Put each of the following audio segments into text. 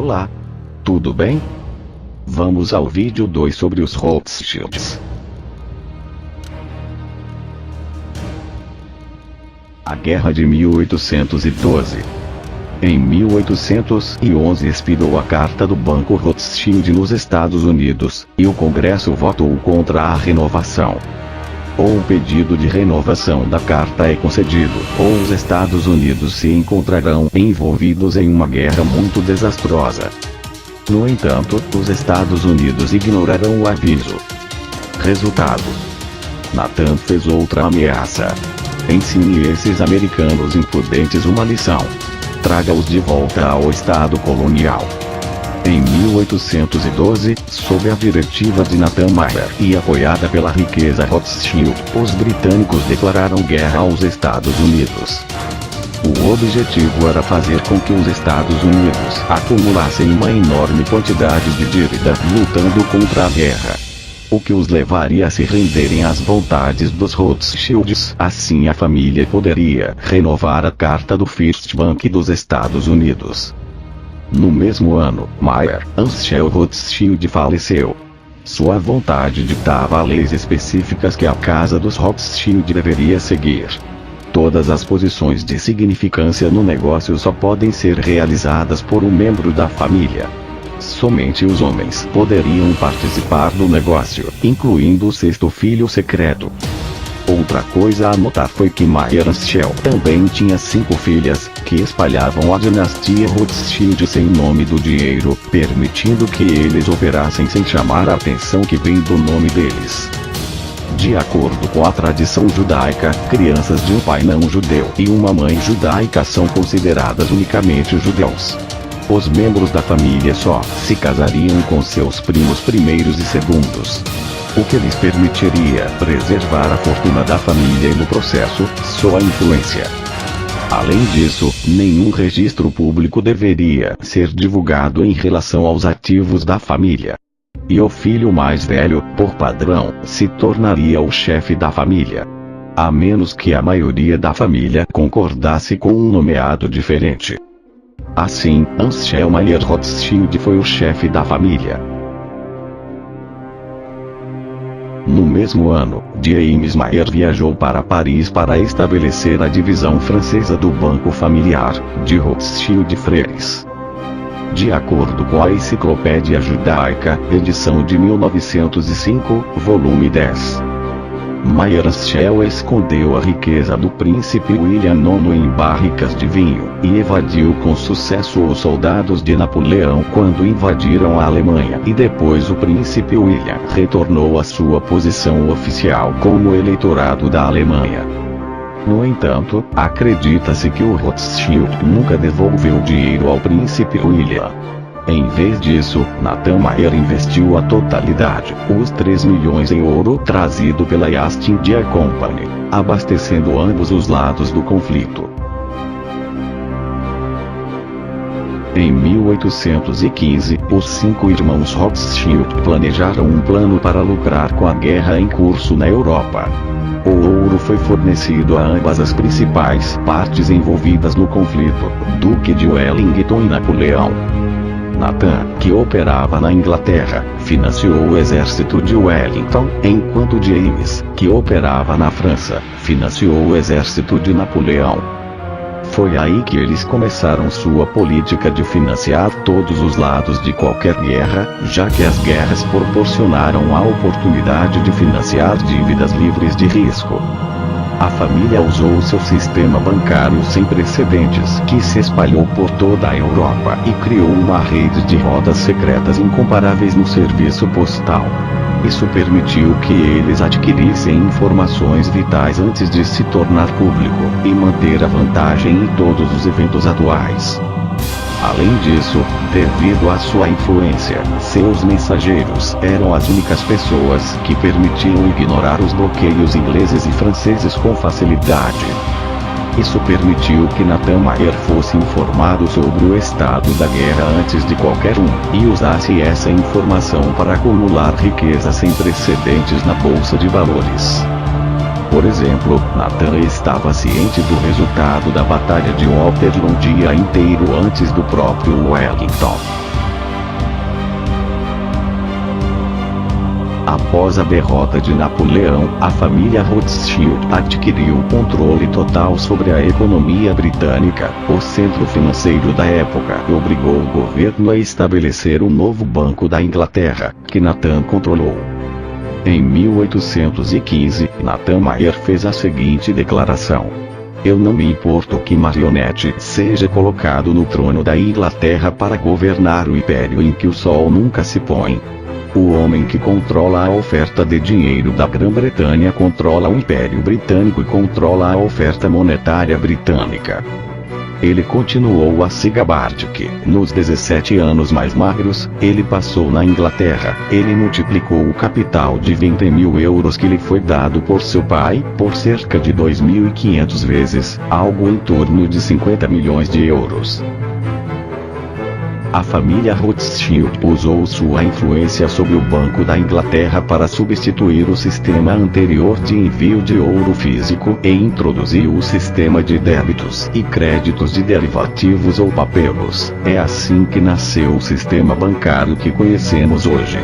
Olá! Tudo bem? Vamos ao vídeo 2 sobre os Rothschilds. A Guerra de 1812. Em 1811 expirou a Carta do Banco Rothschild nos Estados Unidos, e o Congresso votou contra a renovação. Ou o pedido de renovação da carta é concedido, ou os Estados Unidos se encontrarão envolvidos em uma guerra muito desastrosa. No entanto, os Estados Unidos ignorarão o aviso. Resultado: Nathan fez outra ameaça. Ensine esses americanos imprudentes uma lição. Traga-os de volta ao estado colonial. Em 1812, sob a diretiva de Nathan Mayer e apoiada pela riqueza Rothschild, os britânicos declararam guerra aos Estados Unidos. O objetivo era fazer com que os Estados Unidos acumulassem uma enorme quantidade de dívida lutando contra a guerra, o que os levaria a se renderem às vontades dos Rothschilds. Assim a família poderia renovar a Carta do First Bank dos Estados Unidos. No mesmo ano, Mayer Amschel Rothschild faleceu. Sua vontade ditava leis específicas que a casa dos Rothschild deveria seguir. Todas as posições de significância no negócio só podem ser realizadas por um membro da família. Somente os homens poderiam participar do negócio, incluindo o sexto filho secreto. Outra coisa a notar foi que Mayer Amschel também tinha 5 filhas, que espalhavam a dinastia Rothschild sem o nome do dinheiro, permitindo que eles operassem sem chamar a atenção que vem do nome deles. De acordo com a tradição judaica, crianças de um pai não judeu e uma mãe judaica são consideradas unicamente judeus. Os membros da família só se casariam com seus primos primeiros e segundos, o que lhes permitiria preservar a fortuna da família e no processo, sua influência. Além disso, nenhum registro público deveria ser divulgado em relação aos ativos da família. E o filho mais velho, por padrão, se tornaria o chefe da família, a menos que a maioria da família concordasse com um nomeado diferente. Assim, Amschel Mayer Rothschild foi o chefe da família. No mesmo ano, James Mayer viajou para Paris para estabelecer a divisão francesa do Banco Familiar, de Rothschild Frères. De acordo com a Enciclopédia Judaica, edição de 1905, volume 10. Mayer Amschel escondeu a riqueza do príncipe William IX em barricas de vinho, e evadiu com sucesso os soldados de Napoleão quando invadiram a Alemanha, e depois o príncipe William retornou à sua posição oficial como eleitorado da Alemanha. No entanto, acredita-se que o Rothschild nunca devolveu dinheiro ao príncipe William. Em vez disso, Nathan Mayer investiu a totalidade, os 3 milhões em ouro trazido pela East India Company, abastecendo ambos os lados do conflito. Em 1815, os 5 irmãos Rothschild planejaram um plano para lucrar com a guerra em curso na Europa. O ouro foi fornecido a ambas as principais partes envolvidas no conflito, Duque de Wellington e Napoleão. Nathan, que operava na Inglaterra, financiou o exército de Wellington, enquanto James, que operava na França, financiou o exército de Napoleão. Foi aí que eles começaram sua política de financiar todos os lados de qualquer guerra, já que as guerras proporcionaram a oportunidade de financiar dívidas livres de risco. A família usou seu sistema bancário sem precedentes, que se espalhou por toda a Europa e criou uma rede de rotas secretas incomparáveis no serviço postal. Isso permitiu que eles adquirissem informações vitais antes de se tornar público, e manter a vantagem em todos os eventos atuais. Além disso, devido à sua influência, seus mensageiros eram as únicas pessoas que permitiam ignorar os bloqueios ingleses e franceses com facilidade. Isso permitiu que Nathan Mayer fosse informado sobre o estado da guerra antes de qualquer um, e usasse essa informação para acumular riqueza sem precedentes na bolsa de valores. Por exemplo, Nathan estava ciente do resultado da Batalha de Waterloo um dia inteiro antes do próprio Wellington. Após a derrota de Napoleão, a família Rothschild adquiriu controle total sobre a economia britânica, o centro financeiro da época, e obrigou o governo a estabelecer o novo Banco da Inglaterra, que Nathan controlou. Em 1815, Nathan Mayer fez a seguinte declaração: "Eu não me importo que marionete seja colocado no trono da Inglaterra para governar o império em que o sol nunca se põe. O homem que controla a oferta de dinheiro da Grã-Bretanha controla o Império Britânico e controla a oferta monetária britânica." Ele continuou a se gabar de que, nos 17 anos mais magros, ele passou na Inglaterra. Ele multiplicou o capital de 20.000 euros que lhe foi dado por seu pai, por cerca de 2.500 vezes, algo em torno de 50 milhões de euros. A família Rothschild usou sua influência sobre o Banco da Inglaterra para substituir o sistema anterior de envio de ouro físico e introduziu o sistema de débitos e créditos de derivativos ou papelos. É assim que nasceu o sistema bancário que conhecemos hoje.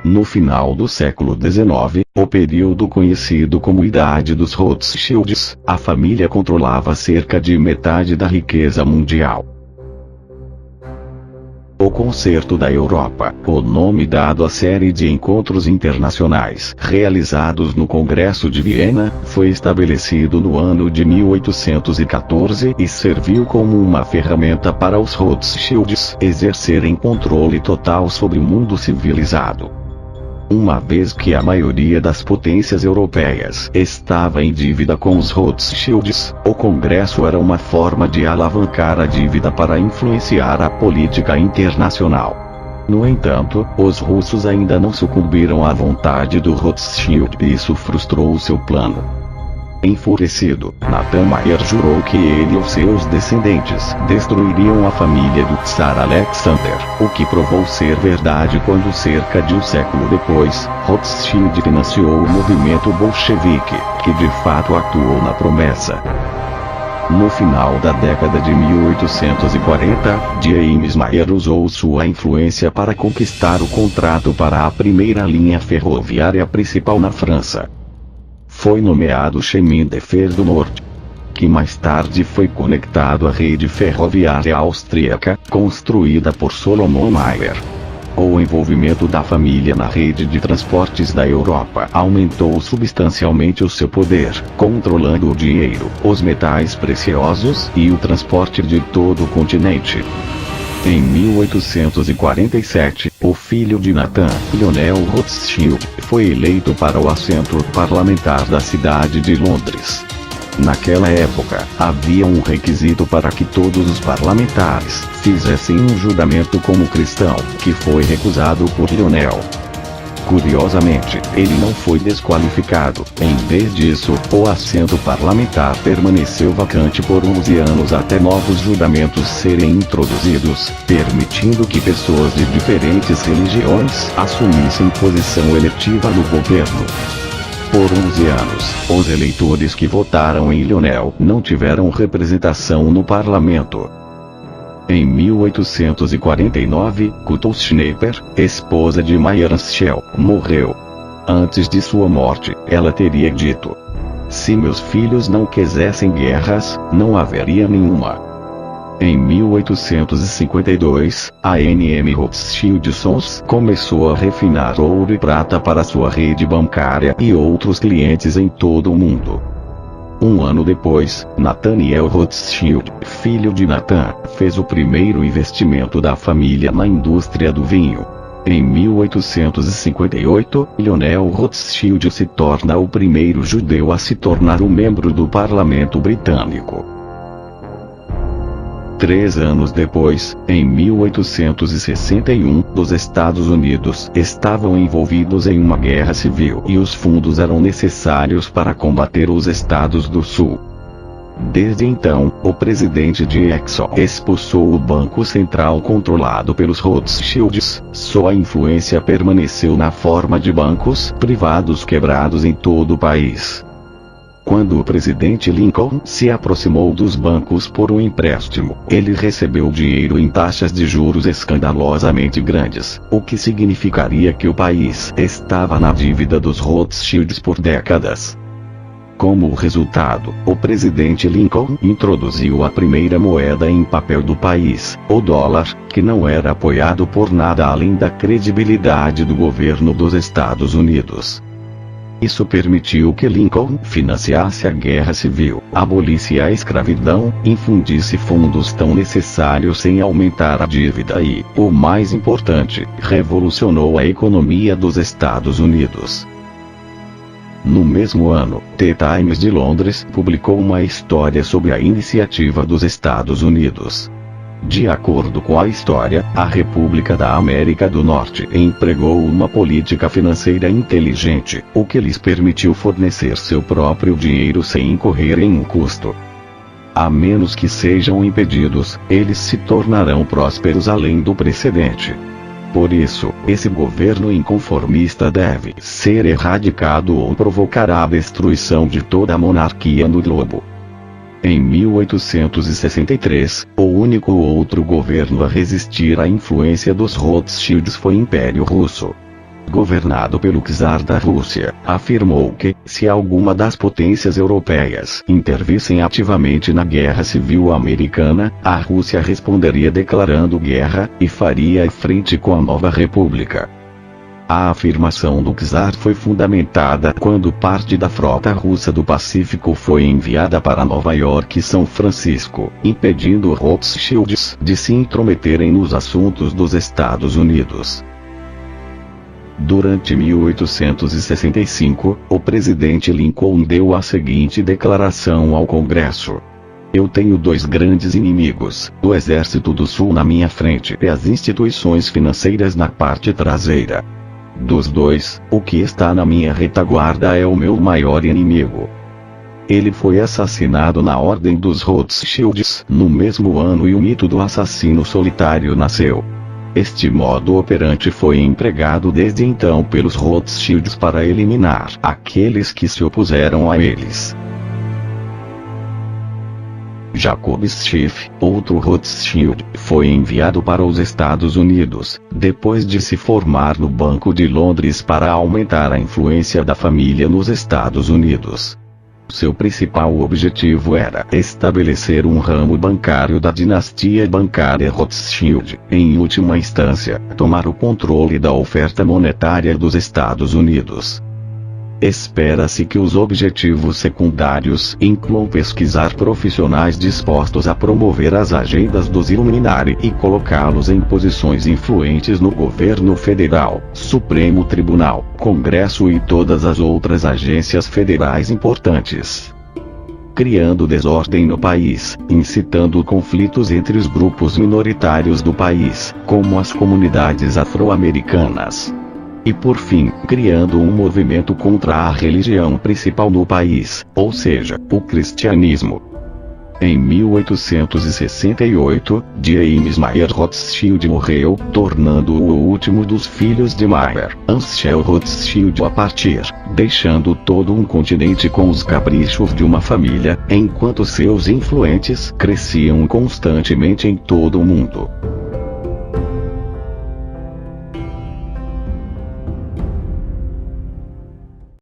No final do século XIX, o período conhecido como Idade dos Rothschilds, a família controlava cerca de metade da riqueza mundial. O Concerto da Europa, o nome dado à série de encontros internacionais realizados no Congresso de Viena, foi estabelecido no ano de 1814 e serviu como uma ferramenta para os Rothschilds exercerem controle total sobre o mundo civilizado. Uma vez que a maioria das potências europeias estava em dívida com os Rothschilds, o Congresso era uma forma de alavancar a dívida para influenciar a política internacional. No entanto, os russos ainda não sucumbiram à vontade do Rothschild e isso frustrou seu plano. Enfurecido, Nathan Mayer jurou que ele e os seus descendentes destruiriam a família do Tsar Alexander, o que provou ser verdade quando cerca de um século depois, Rothschild financiou o movimento bolchevique, que de fato atuou na promessa. No final da década de 1840, James Mayer usou sua influência para conquistar o contrato para a primeira linha ferroviária principal na França. Foi nomeado Chemin de Fer do Norte, que mais tarde foi conectado à rede ferroviária austríaca, construída por Solomon Mayer. O envolvimento da família na rede de transportes da Europa aumentou substancialmente o seu poder, controlando o dinheiro, os metais preciosos e o transporte de todo o continente. Em 1847, o filho de Nathan, Lionel Rothschild, foi eleito para o assento parlamentar da cidade de Londres. Naquela época, havia um requisito para que todos os parlamentares fizessem um juramento como cristão, que foi recusado por Lionel. Curiosamente, ele não foi desqualificado. Em vez disso, o assento parlamentar permaneceu vacante por 11 anos até novos juramentos serem introduzidos, permitindo que pessoas de diferentes religiões assumissem posição eletiva no governo. Por 11 anos, os eleitores que votaram em Lionel não tiveram representação no parlamento. Em 1849, Gutel Schnepper, esposa de Mayer Amschel, morreu. Antes de sua morte, ela teria dito: "Se meus filhos não quisessem guerras, não haveria nenhuma." Em 1852, a N.M. Rothschild Sons começou a refinar ouro e prata para sua rede bancária e outros clientes em todo o mundo. Um ano depois, Nathaniel Rothschild, filho de Nathan, fez o primeiro investimento da família na indústria do vinho. Em 1858, Lionel Rothschild se torna o primeiro judeu a se tornar um membro do parlamento britânico. 3 anos depois, em 1861, os Estados Unidos estavam envolvidos em uma guerra civil e os fundos eram necessários para combater os Estados do Sul. Desde então, o presidente Jackson expulsou o Banco Central controlado pelos Rothschilds. Sua influência permaneceu na forma de bancos privados quebrados em todo o país. Quando o presidente Lincoln se aproximou dos bancos por um empréstimo, ele recebeu dinheiro em taxas de juros escandalosamente grandes, o que significaria que o país estava na dívida dos Rothschilds por décadas. Como resultado, o presidente Lincoln introduziu a primeira moeda em papel do país, o dólar, que não era apoiado por nada além da credibilidade do governo dos Estados Unidos. Isso permitiu que Lincoln financiasse a guerra civil, abolisse a escravidão, infundisse fundos tão necessários sem aumentar a dívida e, o mais importante, revolucionou a economia dos Estados Unidos. No mesmo ano, The Times de Londres publicou uma história sobre a iniciativa dos Estados Unidos. De acordo com a história, a República da América do Norte empregou uma política financeira inteligente, o que lhes permitiu fornecer seu próprio dinheiro sem incorrer em um custo. A menos que sejam impedidos, eles se tornarão prósperos além do precedente. Por isso, esse governo inconformista deve ser erradicado ou provocará a destruição de toda a monarquia no globo. Em 1863, o único outro governo a resistir à influência dos Rothschilds foi o Império Russo. Governado pelo czar da Rússia, afirmou que, se alguma das potências europeias intervissem ativamente na Guerra Civil Americana, a Rússia responderia declarando guerra, e faria frente com a nova república. A afirmação do czar foi fundamentada quando parte da frota russa do Pacífico foi enviada para Nova York e São Francisco, impedindo os Rothschilds de se intrometerem nos assuntos dos Estados Unidos. Durante 1865, o presidente Lincoln deu a seguinte declaração ao Congresso: "Eu tenho dois grandes inimigos, o Exército do Sul na minha frente e as instituições financeiras na parte traseira. Dos dois, o que está na minha retaguarda é o meu maior inimigo." Ele foi assassinado na ordem dos Rothschilds no mesmo ano e o mito do assassino solitário nasceu. Este modo operante foi empregado desde então pelos Rothschilds para eliminar aqueles que se opuseram a eles. Jacob Schiff, outro Rothschild, foi enviado para os Estados Unidos, depois de se formar no Banco de Londres para aumentar a influência da família nos Estados Unidos. Seu principal objetivo era estabelecer um ramo bancário da dinastia bancária Rothschild, em última instância, tomar o controle da oferta monetária dos Estados Unidos. Espera-se que os objetivos secundários incluam pesquisar profissionais dispostos a promover as agendas dos Illuminati e colocá-los em posições influentes no governo federal, Supremo Tribunal, Congresso e todas as outras agências federais importantes. Criando desordem no país, incitando conflitos entre os grupos minoritários do país, como as comunidades afro-americanas. E por fim, criando um movimento contra a religião principal no país, ou seja, o cristianismo. Em 1868, James Mayer Rothschild morreu, tornando-o o último dos filhos de Mayer, Ansel Rothschild, a partir, deixando todo um continente com os caprichos de uma família, enquanto seus influentes cresciam constantemente em todo o mundo.